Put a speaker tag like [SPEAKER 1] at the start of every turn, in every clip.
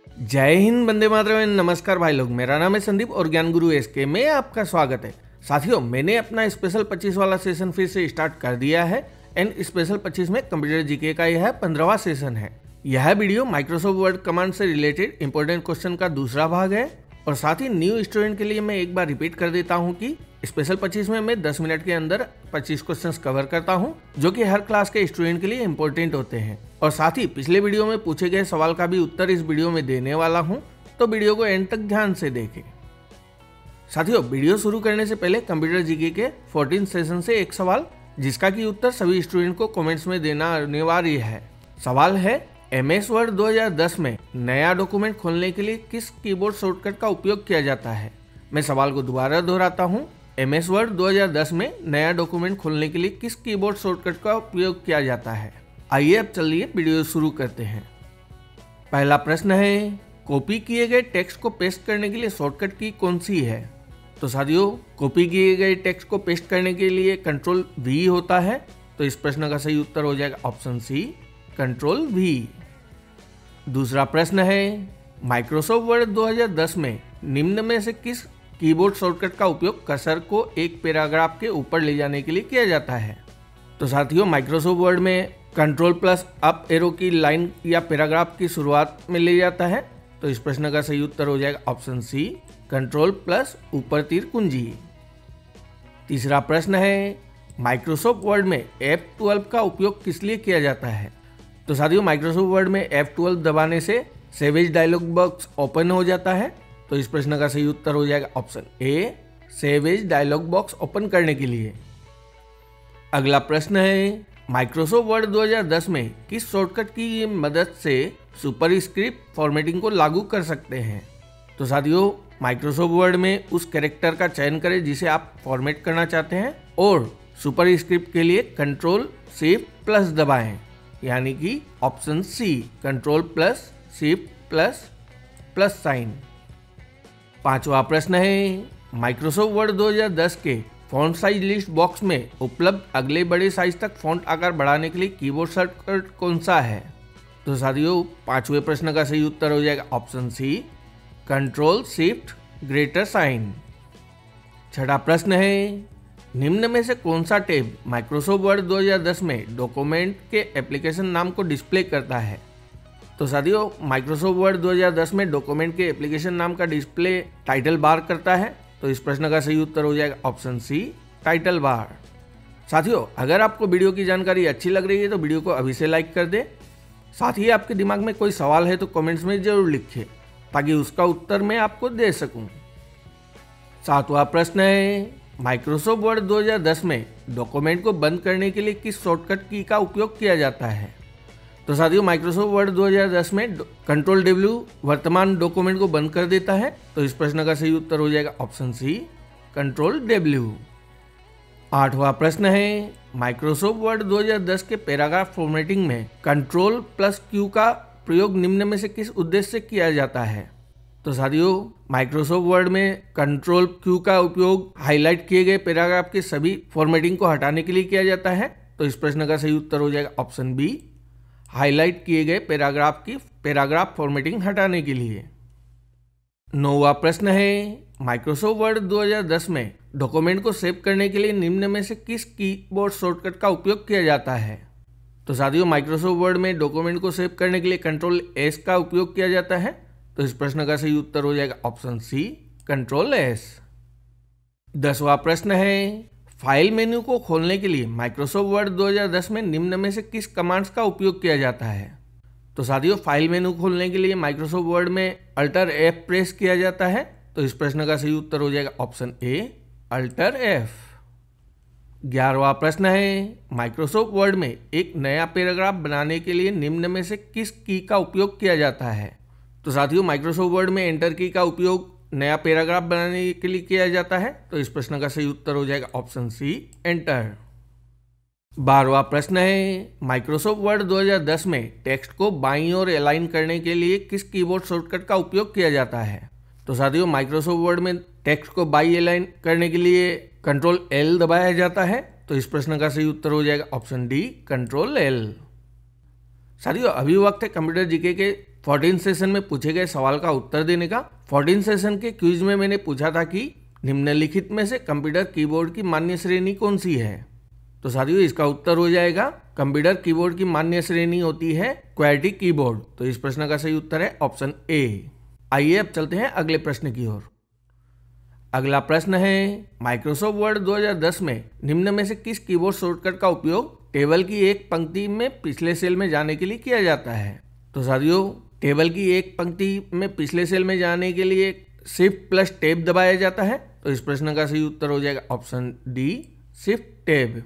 [SPEAKER 1] जय हिंद, वंदे मातरम। नमस्कार भाई लोग, मेरा नाम है संदीप और ज्ञान गुरु एसके में आपका स्वागत है। साथियों, मैंने अपना स्पेशल 25 वाला सेशन फिर से स्टार्ट कर दिया है एंड स्पेशल 25 में कंप्यूटर जीके का यह 15वां सेशन है। यह वीडियो माइक्रोसॉफ्ट वर्ड कमांड से रिलेटेड इंपॉर्टेंट क्वेश्चन का दूसरा भाग है और साथ ही न्यू स्टूडेंट के लिए मैं एक बार रिपीट कर देता हूं कि स्पेशल 25 में मैं 10 मिनट के अंदर 25 क्वेश्चंस कवर करता हूं जो कि हर क्लास के स्टूडेंट के लिए इंपॉर्टेंट होते हैं। और साथ ही पिछले वीडियो में पूछे गए सवाल का भी उत्तर इस वीडियो में देने वाला हूं, तो वीडियो को एंड तक ध्यान से देखें। साथियों, वीडियो शुरू करने से पहले कंप्यूटर जीके के 14 सेशन से एक सवाल जिसका की उत्तर सभी स्टूडेंट को कमेंट्स में देना अनिवार्य है। सवाल है, MS वर्ड 2010 में नया डॉक्यूमेंट खोलने के लिए किस कीबोर्ड शॉर्टकट का उपयोग किया जाता है। मैं सवाल को दोबारा दोहराता हूँ। MS वर्ड 2010 में नया डॉक्यूमेंट खोलने के लिए किस कीबोर्ड शॉर्टकट का उपयोग किया जाता है। आइए अब चलिए वीडियो शुरू करते हैं। पहला प्रश्न है, कॉपी किए गए टेक्स्ट को पेस्ट करने के लिए शॉर्टकट की कौन सी है। तो साथियों, कॉपी किए गए टेक्स्ट को पेस्ट करने के लिए कंट्रोल V होता है, तो इस प्रश्न का सही उत्तर हो जाएगा ऑप्शन सी, कंट्रोल V। दूसरा प्रश्न है, माइक्रोसॉफ्ट वर्ड 2010 में निम्न में से किस कीबोर्ड शॉर्टकट का उपयोग कर्सर को एक पैराग्राफ के ऊपर ले जाने के लिए किया जाता है। तो साथियों, माइक्रोसॉफ्ट वर्ड में कंट्रोल प्लस अप एरो की लाइन या पैराग्राफ की शुरुआत में ले जाता है, तो इस प्रश्न का सही उत्तर हो जाएगा ऑप्शन सी, कंट्रोल प्लस ऊपर तीर कुंजी। तीसरा प्रश्न है, माइक्रोसॉफ्ट वर्ड में F12 का उपयोग किस लिए किया जाता है। तो साथियों, माइक्रोसॉफ्ट वर्ड में F12 दबाने से सेवेज डायलॉग बॉक्स ओपन हो जाता है, तो इस प्रश्न का सही उत्तर हो जाएगा option A, save as dialog box open करने के लिए। अगला प्रश्न है, माइक्रोसॉफ्ट वर्ड 2010 में किस शॉर्टकट की मदद से सुपरस्क्रिप्ट फॉर्मेटिंग को लागू कर सकते हैं। तो साथियों, माइक्रोसॉफ्ट वर्ड में उस कैरेक्टर का चयन करें जिसे आप फॉर्मेट करना चाहते हैं और सुपरस्क्रिप्ट के लिए कंट्रोल शिफ्ट प्लस दबाएं, यानी कि option C, control plus shift plus plus sign. पांचवा प्रश्न है, माइक्रोसॉफ्ट वर्ड 2010 के फॉन्ट साइज लिस्ट बॉक्स में उपलब्ध अगले बड़े साइज तक फॉन्ट आकार बढ़ाने के लिए कीबोर्ड शॉर्टकट कौन सा है। तो साथियों, पांचवें प्रश्न का सही उत्तर हो जाएगा option C, control shift greater sign. छठा प्रश्न है, निम्न में से कौन सा टैब माइक्रोसॉफ्ट वर्ड 2010 में डॉक्यूमेंट के एप्लीकेशन नाम को डिस्प्ले करता है। तो साथियों, माइक्रोसॉफ्ट वर्ड 2010 में डॉक्यूमेंट के एप्लीकेशन नाम का डिस्प्ले टाइटल बार करता है, तो इस प्रश्न का सही उत्तर हो जाएगा ऑप्शन सी, टाइटल बार। साथियों, अगर आपको वीडियो की जानकारी अच्छी लग रही है तो वीडियो को अभी से लाइक कर दें। साथ ही आपके दिमाग में कोई सवाल है तो कमेंट्स में जरूर लिखिए ताकि उसका उत्तर मैं आपको दे सकूं। सातवां प्रश्न है, माइक्रोसॉफ्ट वर्ड 2010 में डॉक्यूमेंट को बंद करने के लिए किस शॉर्टकट की का उपयोग किया जाता है। तो साथियों, माइक्रोसॉफ्ट वर्ड 2010 में कंट्रोल W वर्तमान डॉक्यूमेंट को बंद कर देता है, तो इस प्रश्न का सही उत्तर हो जाएगा ऑप्शन सी, कंट्रोल W। आठवां प्रश्न है, माइक्रोसॉफ्ट वर्ड 2010 के पैराग्राफ फॉर्मेटिंग में कंट्रोल प्लस Q का प्रयोग निम्न में से किस उद्देश्य से किया जाता है। तो साथियों, माइक्रोसॉफ्ट वर्ड में कंट्रोल Q का उपयोग हाईलाइट किए गए पैराग्राफ के सभी फॉर्मेटिंग को हटाने के लिए किया जाता है, तो इस प्रश्न का सही उत्तर हो जाएगा ऑप्शन बी, हाईलाइट किए गए पैराग्राफ की पैराग्राफ फॉर्मेटिंग हटाने के लिए। नौवां प्रश्न है, माइक्रोसॉफ्ट वर्ड 2010 में डॉक्यूमेंट को सेव करने के लिए निम्न में से किस कीबोर्ड शॉर्टकट का उपयोग किया जाता है। तो साथियों, माइक्रोसॉफ्ट वर्ड में डॉक्यूमेंट को सेव करने के लिए कंट्रोल S का उपयोग किया जाता है, तो इस प्रश्न का सही उत्तर हो जाएगा ऑप्शन सी, कंट्रोल S। 10वां प्रश्न है, फाइल मेन्यू को खोलने के लिए माइक्रोसॉफ्ट वर्ड 2010 में निम्न में से किस कमांड्स का उपयोग किया जाता है। तो साथियों, फाइल मेन्यू खोलने के लिए माइक्रोसॉफ्ट वर्ड में अल्टर F प्रेस किया जाता है, तो इस प्रश्न का सही उत्तर हो जाएगा ऑप्शन ए, अल्टर F। 11वां प्रश्न है, माइक्रोसॉफ्ट वर्ड में एक नया पैराग्राफ बनाने के लिए निम्न में से किस की का उपयोग किया जाता है। तो साथियों, माइक्रोसॉफ्ट वर्ड में एंटर की का उपयोग नया पैराग्राफ बनाने के लिए किया जाता है, तो इस प्रश्न का सही उत्तर हो जाएगा ऑप्शन सी, एंटर। 12वां प्रश्न है, माइक्रोसॉफ्ट वर्ड 2010 में टेक्स्ट को बाईं ओर अलाइन करने के लिए किस कीबोर्ड शॉर्टकट का उपयोग किया जाता है। तो साथियों, माइक्रोसॉफ्ट वर्ड में टेक्स्ट को बाईं अलाइन करने के लिए कंट्रोल L दबाया जाता है, तो इस प्रश्न का सही उत्तर हो जाएगा ऑप्शन डी, कंट्रोल L। साथियों, अभी वक्त है कंप्यूटर जीके के 14 सेशन में पूछे गए सवाल का उत्तर देने का। 14 सेशन के क्विज में मैंने पूछा था कि निम्नलिखित में से कंप्यूटर कीबोर्ड की मान्य श्रेणी कौन सी है। तो साथियों इसका उत्तर हो जाएगा कंप्यूटर कीबोर्ड की मान्य श्रेणी होती है क्वालिटी कीबोर्ड। तो इस प्रश्न का सही उत्तर है ऑप्शन ए। आइए अब चलते हैं अगले प्रश्न की ओर। अगला प्रश्न है माइक्रोसॉफ्ट वर्ड 2010 में निम्न में से किस कीबोर्ड शॉर्टकट का उपयोग टेबल की एक पंक्ति में पिछले सेल में जाने के लिए किया जाता है। तो साथियों टेबल की एक पंक्ति में पिछले सेल में जाने के लिए शिफ्ट प्लस टैब दबाया जाता है। तो इस प्रश्न का सही उत्तर हो जाएगा ऑप्शन डी शिफ्ट टैब।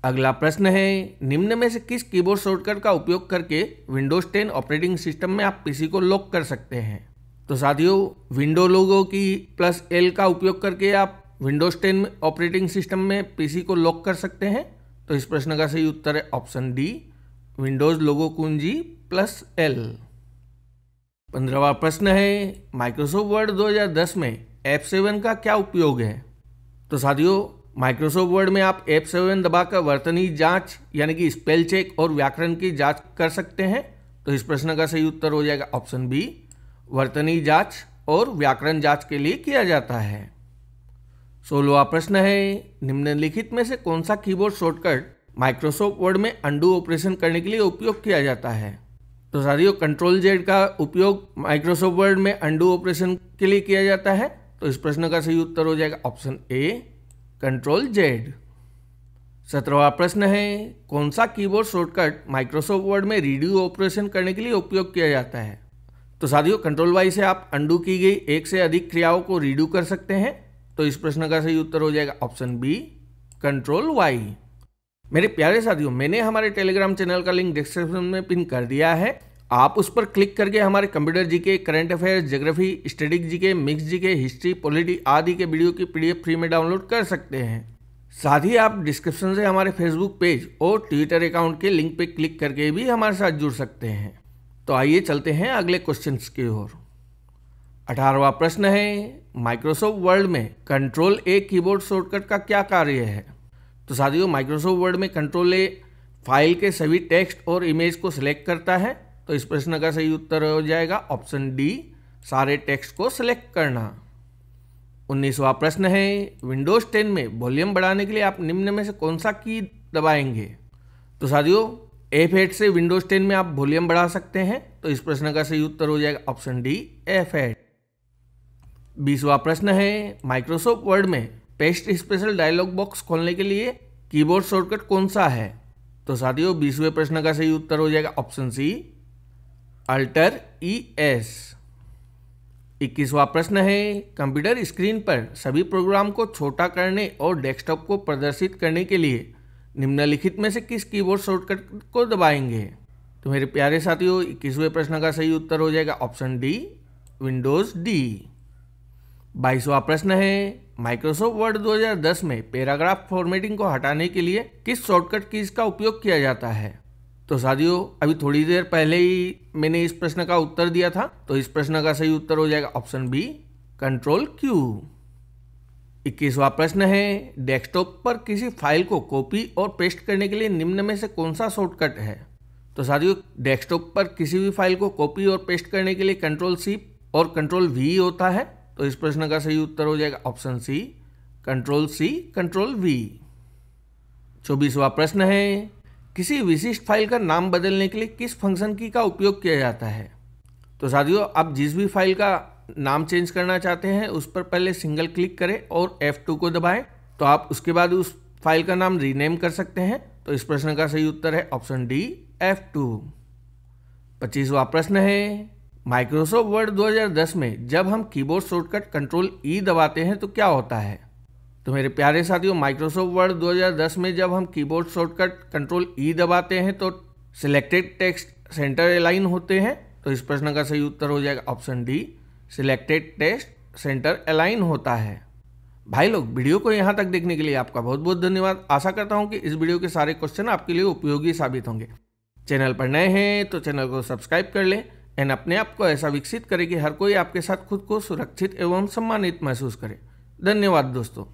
[SPEAKER 1] अगला प्रश्न है निम्न में से किस कीबोर्ड शॉर्टकट का उपयोग करके विंडोज 10 ऑपरेटिंग सिस्टम में आप पीसी को लॉक कर सकते हैं। तो साथियों विंडो लोगो की प्लस एल का उपयोग करके आप विंडोज 10 ऑपरेटिंग सिस्टम में पीसी को लॉक कर सकते हैं। तो इस प्रश्न का सही उत्तर है ऑप्शन डी विंडोज लोगो कुंजी प्लस एल। 15वां प्रश्न है माइक्रोसॉफ्ट वर्ड 2010 में F7 का क्या उपयोग है। तो साथियों माइक्रोसॉफ्ट वर्ड में आप F7 दबाकर वर्तनी जांच यानी कि स्पेल चेक और व्याकरण की जांच कर सकते हैं। तो इस प्रश्न का सही उत्तर हो जाएगा ऑप्शन बी वर्तनी जांच और व्याकरण जांच के लिए किया जाता है। 16वां प्रश्न है निम्नलिखित में से कौन सा कीबोर्ड शॉर्टकट माइक्रोसॉफ्ट वर्ड में अंडू ऑपरेशन करने के लिए उपयोग किया जाता है। तो साथियों कंट्रोल जेड का उपयोग माइक्रोसॉफ्ट वर्ड में अंडू ऑपरेशन के लिए किया जाता है। तो इस प्रश्न का सही उत्तर हो जाएगा ऑप्शन ए कंट्रोल जेड। 17वां प्रश्न है कौन सा कीबोर्ड शॉर्टकट माइक्रोसॉफ्ट वर्ड में रीडू ऑपरेशन करने के लिए उपयोग किया जाता है। तो साथियों कंट्रोल वाई से आप अंडू की गई एक से अधिक क्रियाओं को रीडू कर सकते हैं। तो इस प्रश्न का सही उत्तर हो जाएगा ऑप्शन बी कंट्रोल वाई। मेरे प्यारे साथियों मैंने हमारे टेलीग्राम चैनल का लिंक डिस्क्रिप्शन में पिन कर दिया है। आप उस पर क्लिक करके हमारे computer GK, current affairs, geography, static GK, mix GK, history, polity आदि के वीडियो की पीडीएफ फ्री में डाउनलोड कर सकते हैं। साथ ही आप डिस्क्रिप्शन से हमारे फेसबुक पेज और ट्विटर अकाउंट के लिंक पे क्लिक करके भी हमारे साथ जुड़ सकते हैं। तो आइए चलते हैं अगले क्वेश्चंस की ओर। 18वां प्रश्न है माइक्रोसॉफ्ट वर्ड में कंट्रोल ए कीबोर्ड शॉर्टकट का क्या कार्य है। तो साथियों माइक्रोसॉफ्ट वर्ड में कंट्रोल ए फाइल के सभी टेक्स्ट और इमेज को सिलेक्ट करता है। तो इस प्रश्न का सही उत्तर हो जाएगा ऑप्शन डी सारे टेक्स्ट को सिलेक्ट करना। 19वां प्रश्न है विंडोज 10 में वॉल्यूम बढ़ाने के लिए आप निम्न में से कौन सा की दबाएंगे। तो साथियों F8 से विंडोज 10 में आप वॉल्यूम बढ़ा सकते हैं। तो इस प्रश्न का सही उत्तर हो जाएगा ऑप्शन डी F8। 20वां प्रश्न है माइक्रोसॉफ्ट वर्ड में पेस्ट स्पेशल डायलॉग बॉक्स खोलने के लिए कीबोर्ड शॉर्टकट कौन सा है। तो साथियों 20वें प्रश्न का सही उत्तर हो जाएगा ऑप्शन सी अल्टर ES। 21वां प्रश्न है कंप्यूटर स्क्रीन पर सभी प्रोग्राम को छोटा करने और डेस्कटॉप को प्रदर्शित करने के लिए निम्नलिखित में से किस कीबोर्ड शॉर्टकट को दबाएंगे। तो मेरे प्यारे साथियों 21वें प्रश्न का सही उत्तर हो जाएगा ऑप्शन डी विंडोज डी। 22वां प्रश्न है माइक्रोसॉफ्ट वर्ड 2010 में पैराग्राफ फॉर्मेटिंग को हटाने के लिए किस शॉर्टकट कीज का उपयोग किया जाता है। तो साथियों अभी थोड़ी देर पहले ही मैंने इस प्रश्न का उत्तर दिया था। तो इस प्रश्न का सही उत्तर हो जाएगा ऑप्शन बी कंट्रोल क्यू। 21वां प्रश्न है डेस्कटॉप पर किसी फाइल को कॉपी और पेस्ट करने के लिए निम्न में से कौन सा शॉर्टकट है। तो साथियों डेस्कटॉप पर किसी भी फाइल को कॉपी और पेस्ट करने के लिए कंट्रोल सी और कंट्रोल वी होता है। तो इस प्रश्न का सही उत्तर हो जाएगा option C control C control V. 24वां प्रश्न है किसी विशिष्ट फाइल का नाम बदलने के लिए किस फंक्शन की का उपयोग किया जाता है। तो साथियों आप जिस भी फाइल का नाम चेंज करना चाहते हैं उस पर पहले सिंगल क्लिक करें और F2 को दबाएं। तो आप उसके बाद उस फाइल का नाम रीनेम कर सकते हैं। तो इस प्रश्न का सही उत्तर है ऑप्शन डी F2। 25वां प्रश्न है माइक्रोसॉफ्ट वर्ड 2010 में जब हम कीबोर्ड शॉर्टकट कंट्रोल ई दबाते हैं तो क्या होता है। तो मेरे प्यारे साथियों माइक्रोसॉफ्ट वर्ड 2010 में जब हम कीबोर्ड शॉर्टकट कंट्रोल ई दबाते हैं तो सिलेक्टेड टेक्स्ट सेंटर अलाइन होते हैं। तो इस प्रश्न का सही उत्तर हो जाएगा option D selected text centre align होता है। भाई लोग वीडियो को यहाँ तक देखने के लिए आपका बहुत बहुत धन्यवाद। आशा करता हूँ कि इस वीडियो के सारे क्वेश्चन आपके लिए उपयोगी साबित होंगे। चैनल पर नए हैं तो चैनल को सब्सक्राइब कर लें एंड अपने आप को ऐसा विकसित करें कि हर कोई आपके साथ खुद को सुरक्षित एवं सम्मानित महसूस करे। धन्यवाद दोस्तों।